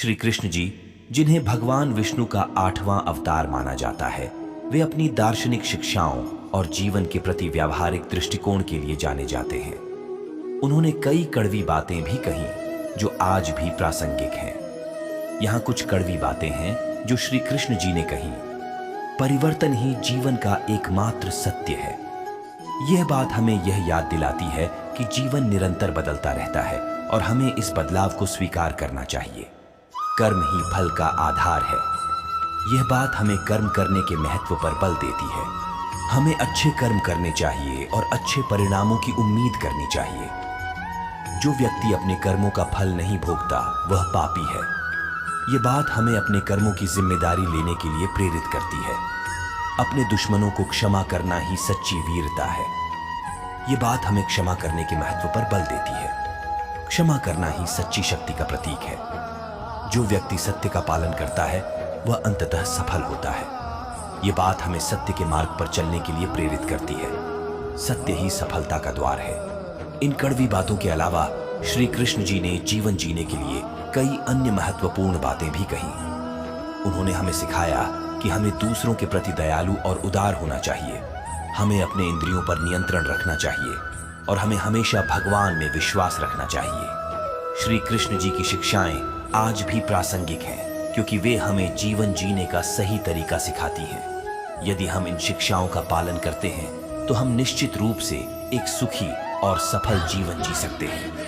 श्री कृष्ण जी, जिन्हें भगवान विष्णु का 8वां अवतार माना जाता है, वे अपनी दार्शनिक शिक्षाओं और जीवन के प्रति व्यावहारिक दृष्टिकोण के लिए जाने जाते हैं। उन्होंने कई कड़वी बातें भी कही जो आज भी प्रासंगिक हैं। यहाँ कुछ कड़वी बातें हैं जो श्री कृष्ण जी ने कही। परिवर्तन ही जीवन का एकमात्र सत्य है। यह बात हमें यह याद दिलाती है कि जीवन निरंतर बदलता रहता है और हमें इस बदलाव को स्वीकार करना चाहिए। कर्म ही फल का आधार है। यह बात हमें कर्म करने के महत्व पर बल देती है। हमें अच्छे कर्म करने चाहिए और अच्छे परिणामों की उम्मीद करनी चाहिए। जो व्यक्ति अपने कर्मों का फल नहीं भोगता, वह पापी है। यह बात हमें अपने कर्मों की जिम्मेदारी लेने के लिए प्रेरित करती है। अपने दुश्मनों को क्षमा करना ही सच्ची वीरता है। यह बात हमें क्षमा करने के महत्व पर बल देती है। क्षमा करना ही सच्ची शक्ति का प्रतीक है। जो व्यक्ति सत्य का पालन करता है, वह अंततः सफल होता है। यह बात हमें सत्य के मार्ग पर चलने के लिए प्रेरित करती है। सत्य ही सफलता का द्वार है। इन कड़वी बातों के अलावा श्री कृष्ण जी ने जीवन जीने के लिए कई अन्य महत्वपूर्ण बातें भी कही। उन्होंने हमें सिखाया कि हमें दूसरों के प्रति दयालु और उदार होना चाहिए। हमें अपने इंद्रियों पर नियंत्रण रखना चाहिए और हमें हमेशा भगवान में विश्वास रखना चाहिए। श्री कृष्ण जी की शिक्षाएं आज भी प्रासंगिक हैं, क्योंकि वे हमें जीवन जीने का सही तरीका सिखाती हैं। यदि हम इन शिक्षाओं का पालन करते हैं, तो हम निश्चित रूप से एक सुखी और सफल जीवन जी सकते हैं।